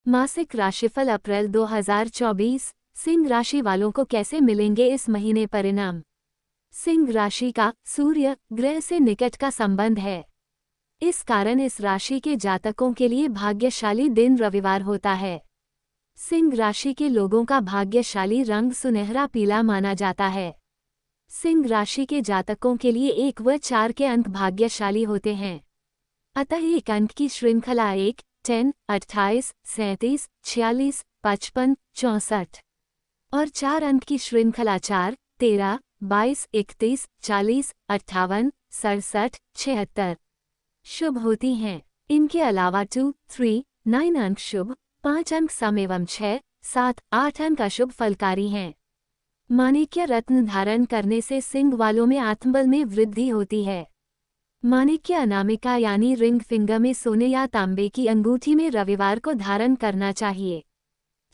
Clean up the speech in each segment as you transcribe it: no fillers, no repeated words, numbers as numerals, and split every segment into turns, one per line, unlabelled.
मासिक राशिफल अप्रैल 2024। सिंह राशि वालों को कैसे मिलेंगे इस महीने परिणाम। सिंह राशि का सूर्य ग्रह से निकट का संबंध है। इस कारण इस राशि के जातकों के लिए भाग्यशाली दिन रविवार होता है। सिंह राशि के लोगों का भाग्यशाली रंग सुनहरा पीला माना जाता है। सिंह राशि के जातकों के लिए 1 व 4 के अंक भाग्यशाली होते हैं। अतः एक अंक की श्रृंखला 1, 10, 28, 37, 46, 55, 64 और 4 अंक की श्रृंखला 4, 13, 22, 31, 40, 58, 67, 76 शुभ होती हैं। इनके अलावा 2, 3, 9 अंक शुभ, 5 अंक सम एवं 6, 7, 8 अंक अशुभ फलकारी हैं। माणिक्य रत्न धारण करने से सिंह वालों में आत्मबल में वृद्धि होती है। माणिक्य अनामिका यानी रिंग फिंगर में सोने या तांबे की अंगूठी में रविवार को धारण करना चाहिए।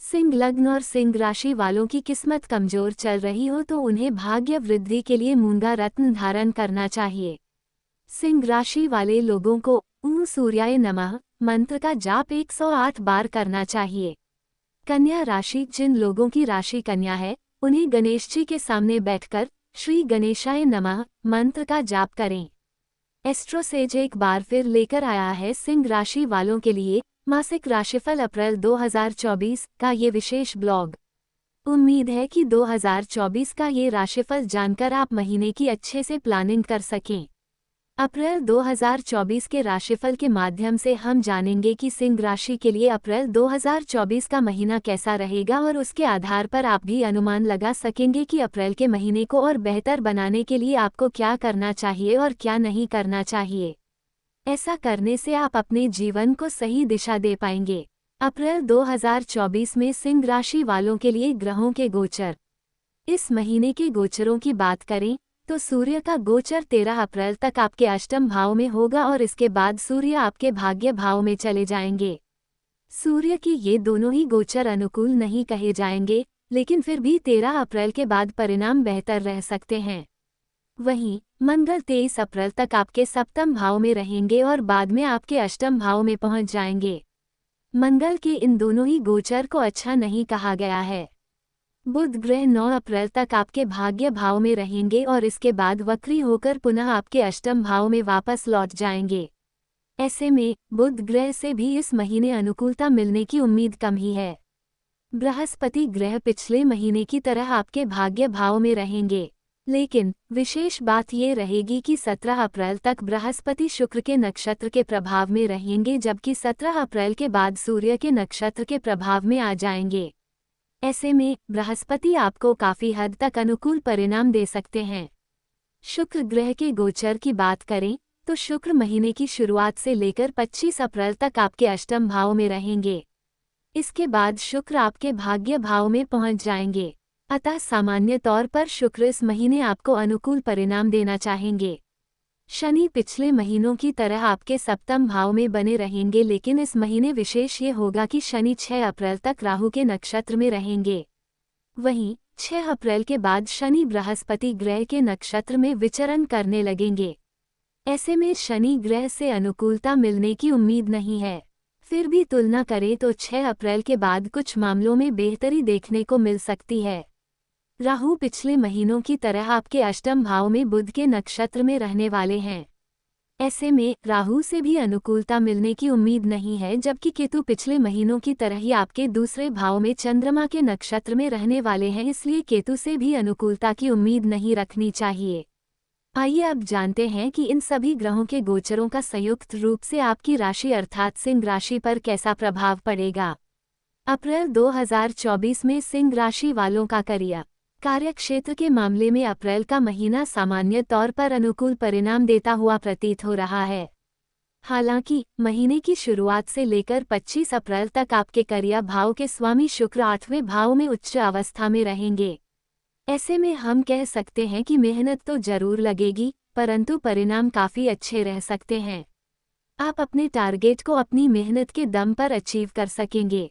सिंह लग्न और सिंह राशि वालों की किस्मत कमजोर चल रही हो तो उन्हें भाग्य वृद्धि के लिए मूंगा रत्न धारण करना चाहिए। सिंह राशि वाले लोगों को ओम सूर्याय नमः मंत्र का जाप 108 बार करना चाहिए। कन्या राशि जिन लोगों की राशि कन्या है उन्हें गणेश जी के सामने बैठकर श्री गणेशाय नमः मंत्र का जाप करें। एस्ट्रोसेज एक बार फिर लेकर आया है सिंह राशि वालों के लिए मासिक राशिफल अप्रैल 2024 का ये विशेष ब्लॉग। उम्मीद है कि 2024 का ये राशिफल जानकर आप महीने की अच्छे से प्लानिंग कर सकें। अप्रैल 2024 के राशिफल के माध्यम से हम जानेंगे कि सिंह राशि के लिए अप्रैल 2024 का महीना कैसा रहेगा और उसके आधार पर आप भी अनुमान लगा सकेंगे कि अप्रैल के महीने को और बेहतर बनाने के लिए आपको क्या करना चाहिए और क्या नहीं करना चाहिए। ऐसा करने से आप अपने जीवन को सही दिशा दे पाएंगे। अप्रैल 2024 में सिंह राशि वालों के लिए ग्रहों के गोचर। इस महीने के गोचरों की बात करें तो सूर्य का गोचर 13 अप्रैल तक आपके अष्टम भाव में होगा और इसके बाद सूर्य आपके भाग्य भाव में चले जाएंगे। सूर्य की ये दोनों ही गोचर अनुकूल नहीं कहे जाएंगे, लेकिन फिर भी 13 अप्रैल के बाद परिणाम बेहतर रह सकते हैं। वहीं मंगल 23 अप्रैल तक आपके सप्तम भाव में रहेंगे और बाद में आपके अष्टम भाव में पहुंच जाएंगे। मंगल के इन दोनों ही गोचर को अच्छा नहीं कहा गया है। बुध ग्रह 9 अप्रैल तक आपके भाग्य भाव में रहेंगे और इसके बाद वक्री होकर पुनः आपके अष्टम भाव में वापस लौट जाएंगे। ऐसे में बुध ग्रह से भी इस महीने अनुकूलता मिलने की उम्मीद कम ही है। बृहस्पति ग्रह पिछले महीने की तरह आपके भाग्य भाव में रहेंगे, लेकिन विशेष बात ये रहेगी कि 17 अप्रैल तक बृहस्पति शुक्र के नक्षत्र के प्रभाव में रहेंगे, जबकि 17 अप्रैल के बाद सूर्य के नक्षत्र के प्रभाव में आ जाएंगे। ऐसे में बृहस्पति आपको काफी हद तक अनुकूल परिणाम दे सकते हैं। शुक्र ग्रह के गोचर की बात करें तो शुक्र महीने की शुरुआत से लेकर 25 अप्रैल तक आपके अष्टम भाव में रहेंगे। इसके बाद शुक्र आपके भाग्य भाव में पहुंच जाएंगे। अतः सामान्य तौर पर शुक्र इस महीने आपको अनुकूल परिणाम देना चाहेंगे। शनि पिछले महीनों की तरह आपके सप्तम भाव में बने रहेंगे, लेकिन इस महीने विशेष ये होगा कि शनि 6 अप्रैल तक राहु के नक्षत्र में रहेंगे। वहीं 6 अप्रैल के बाद शनि बृहस्पति ग्रह के नक्षत्र में विचरण करने लगेंगे। ऐसे में शनि ग्रह से अनुकूलता मिलने की उम्मीद नहीं है। फिर भी तुलना करें तो 6 अप्रैल के बाद कुछ मामलों में बेहतरी देखने को मिल सकती है। राहु पिछले महीनों की तरह आपके अष्टम भाव में बुध के नक्षत्र में रहने वाले हैं। ऐसे में राहु से भी अनुकूलता मिलने की उम्मीद नहीं है, जबकि केतु पिछले महीनों की तरह ही आपके दूसरे भाव में चंद्रमा के नक्षत्र में रहने वाले हैं, इसलिए केतु से भी अनुकूलता की उम्मीद नहीं रखनी चाहिए। आइए अब जानते हैं कि इन सभी ग्रहों के गोचरों का संयुक्त रूप से आपकी राशि अर्थात सिंह राशि पर कैसा प्रभाव पड़ेगा। अप्रैल 2024 में सिंह राशि वालों का कार्यक्षेत्र के मामले में अप्रैल का महीना सामान्य तौर पर अनुकूल परिणाम देता हुआ प्रतीत हो रहा है। हालांकि महीने की शुरुआत से लेकर 25 अप्रैल तक आपके करिया भाव के स्वामी शुक्र 8वें भाव में उच्च अवस्था में रहेंगे। ऐसे में हम कह सकते हैं कि मेहनत तो जरूर लगेगी, परंतु परिणाम काफी अच्छे रह सकते हैं। आप अपने टारगेट को अपनी मेहनत के दम पर अचीव कर सकेंगे।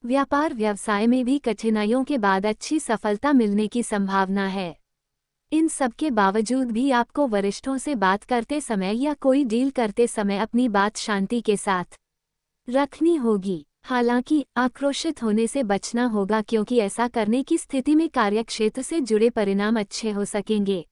व्यापार व्यवसाय में भी कठिनाइयों के बाद अच्छी सफलता मिलने की संभावना है। इन सब के बावजूद भी आपको वरिष्ठों से बात करते समय या कोई डील करते समय अपनी बात शांति के साथ रखनी होगी। हालांकि आक्रोशित होने से बचना होगा क्योंकि ऐसा करने की स्थिति में कार्यक्षेत्र से जुड़े परिणाम अच्छे हो सकेंगे।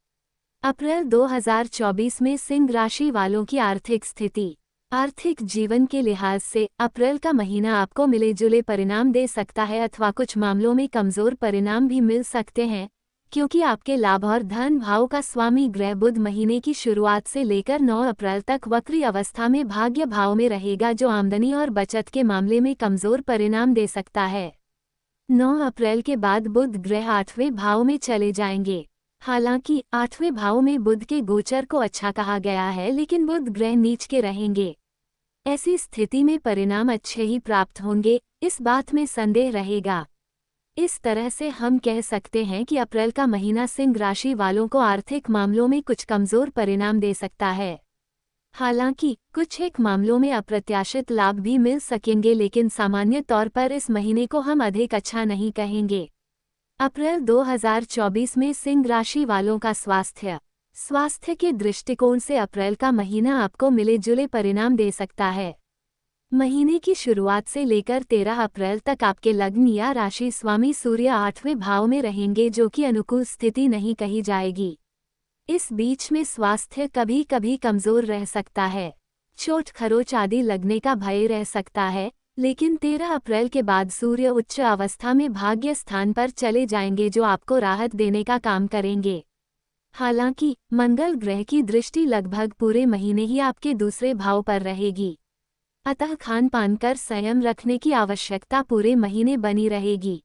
अप्रैल 2024 में सिंह राशि वालों की आर्थिक स्थिति। आर्थिक जीवन के लिहाज से अप्रैल का महीना आपको मिले जुले परिणाम दे सकता है अथवा कुछ मामलों में कमजोर परिणाम भी मिल सकते हैं, क्योंकि आपके लाभ और धन भाव का स्वामी ग्रह बुध महीने की शुरुआत से लेकर 9 अप्रैल तक वक्री अवस्था में भाग्य भाव में रहेगा, जो आमदनी और बचत के मामले में कमजोर परिणाम दे सकता है। 9 अप्रैल के बाद बुध ग्रह 8वें भाव में चले जाएंगे। हालांकि 8वें भाव में बुध के गोचर को अच्छा कहा गया है, लेकिन बुध ग्रह नीच के रहेंगे। ऐसी स्थिति में परिणाम अच्छे ही प्राप्त होंगे, इस बात में संदेह रहेगा। इस तरह से हम कह सकते हैं कि अप्रैल का महीना सिंह राशि वालों को आर्थिक मामलों में कुछ कमजोर परिणाम दे सकता है। हालांकि कुछ एक मामलों में अप्रत्याशित लाभ भी मिल सकेंगे, लेकिन सामान्य तौर पर इस महीने को हम अधिक अच्छा नहीं कहेंगे। अप्रैल 2024 में सिंह राशि वालों का स्वास्थ्य के दृष्टिकोण से अप्रैल का महीना आपको मिले जुले परिणाम दे सकता है। महीने की शुरुआत से लेकर 13 अप्रैल तक आपके लग्न या राशि स्वामी सूर्य 8वें भाव में रहेंगे, जो कि अनुकूल स्थिति नहीं कही जाएगी। इस बीच में स्वास्थ्य कभी कभी कमजोर रह सकता है, चोट खरोच आदि लगने का भय रह सकता है, लेकिन 13 अप्रैल के बाद सूर्य उच्च अवस्था में भाग्य स्थान पर चले जाएंगे, जो आपको राहत देने का काम करेंगे। हालांकि मंगल ग्रह की दृष्टि लगभग पूरे महीने ही आपके दूसरे भाव पर रहेगी, अतः खान पान कर संयम रखने की आवश्यकता पूरे महीने बनी रहेगी।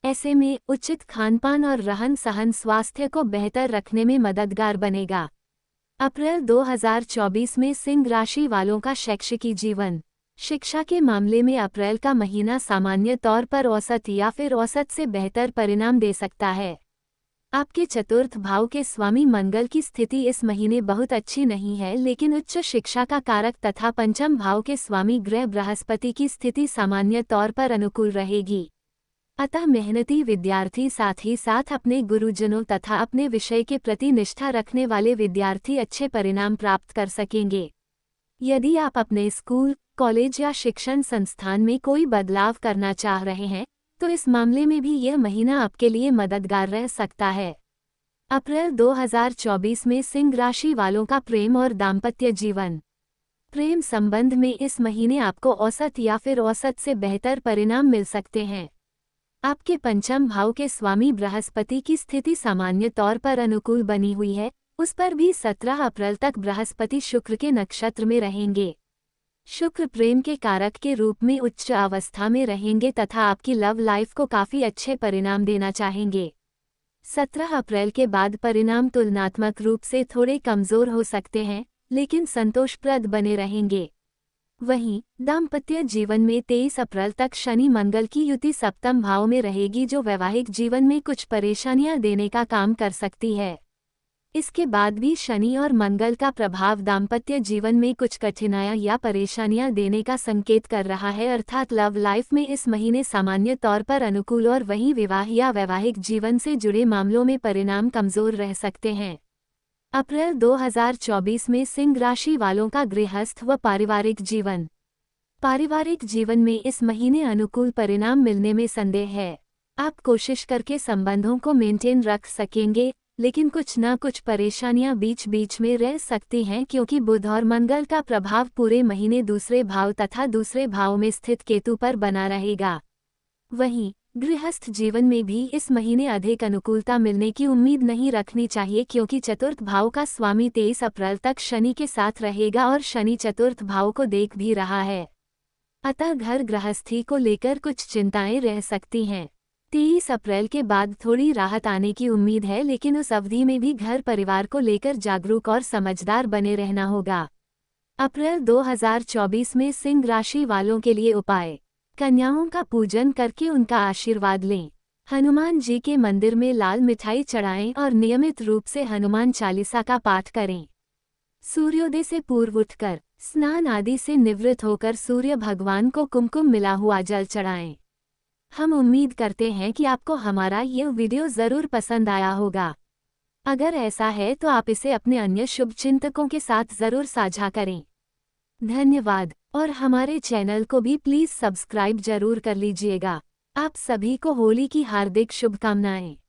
ऐसे में उचित खानपान और रहन सहन स्वास्थ्य को बेहतर रखने में मददगार बनेगा। अप्रैल 2024 में सिंह राशि वालों का शैक्षिकी जीवन। शिक्षा के मामले में अप्रैल का महीना सामान्य तौर पर औसत या फिर औसत से बेहतर परिणाम दे सकता है। आपके चतुर्थ भाव के स्वामी मंगल की स्थिति इस महीने बहुत अच्छी नहीं है, लेकिन उच्च शिक्षा का कारक तथा पंचम भाव के स्वामी ग्रह बृहस्पति की स्थिति सामान्य तौर पर अनुकूल रहेगी। अतः मेहनती विद्यार्थी साथ ही साथ अपने गुरुजनों तथा अपने विषय के प्रति निष्ठा रखने वाले विद्यार्थी अच्छे परिणाम प्राप्त कर सकेंगे। यदि आप अपने स्कूल, कॉलेज या शिक्षण संस्थान में कोई बदलाव करना चाह रहे हैं, तो इस मामले में भी यह महीना आपके लिए मददगार रह सकता है। अप्रैल 2024 में सिंह राशि वालों का प्रेम और दाम्पत्य जीवन। प्रेम संबंध में इस महीने आपको औसत या फिर औसत से बेहतर परिणाम मिल सकते हैं। आपके पंचम भाव के स्वामी बृहस्पति की स्थिति सामान्य तौर पर अनुकूल बनी हुई है, उस पर भी 17 अप्रैल तक बृहस्पति शुक्र के नक्षत्र में रहेंगे। शुक्र प्रेम के कारक के रूप में उच्च अवस्था में रहेंगे तथा आपकी लव लाइफ को काफी अच्छे परिणाम देना चाहेंगे। 17 अप्रैल के बाद परिणाम तुलनात्मक रूप से थोड़े कमजोर हो सकते हैं, लेकिन संतोषप्रद बने रहेंगे। वहीं दाम्पत्य जीवन में 23 अप्रैल तक शनि मंगल की युति सप्तम भाव में रहेगी, जो वैवाहिक जीवन में कुछ परेशानियां देने का काम कर सकती है। इसके बाद भी शनि और मंगल का प्रभाव दाम्पत्य जीवन में कुछ कठिनाइयां या परेशानियां देने का संकेत कर रहा है, अर्थात लव लाइफ में इस महीने सामान्य तौर पर अनुकूल और वहीं विवाह या वैवाहिक जीवन से जुड़े मामलों में परिणाम कमजोर रह सकते हैं। अप्रैल 2024 में सिंह राशि वालों का गृहस्थ व पारिवारिक जीवन। पारिवारिक जीवन में इस महीने अनुकूल परिणाम मिलने में संदेह है। आप कोशिश करके संबंधों को मेंटेन रख सकेंगे, लेकिन कुछ न कुछ परेशानियां बीच बीच में रह सकती हैं, क्योंकि बुध और मंगल का प्रभाव पूरे महीने दूसरे भाव तथा दूसरे भाव में स्थित केतु पर बना रहेगा। वहीं गृहस्थ जीवन में भी इस महीने अधिक अनुकूलता मिलने की उम्मीद नहीं रखनी चाहिए, क्योंकि चतुर्थ भाव का स्वामी 23 अप्रैल तक शनि के साथ रहेगा और शनि चतुर्थ भाव को देख भी रहा है। अतः घर गृहस्थी को लेकर कुछ चिंताएं रह सकती हैं। 23 अप्रैल के बाद थोड़ी राहत आने की उम्मीद है, लेकिन उस अवधि में भी घर परिवार को लेकर जागरूक और समझदार बने रहना होगा। अप्रैल 2024 में सिंह राशि वालों के लिए उपाय। कन्याओं का पूजन करके उनका आशीर्वाद लें। हनुमान जी के मंदिर में लाल मिठाई चढ़ाएं और नियमित रूप से हनुमान चालीसा का पाठ करें। सूर्योदय से पूर्व उठकर स्नान आदि से निवृत्त होकर सूर्य भगवान को कुमकुम मिला हुआ जल चढ़ाएं। हम उम्मीद करते हैं कि आपको हमारा यह वीडियो ज़रूर पसंद आया होगा। अगर ऐसा है तो आप इसे अपने अन्य शुभचिंतकों के साथ ज़रूर साझा करें। धन्यवाद। और हमारे चैनल को भी प्लीज़ सब्सक्राइब जरूर कर लीजिएगा। आप सभी को होली की हार्दिक शुभकामनाएं।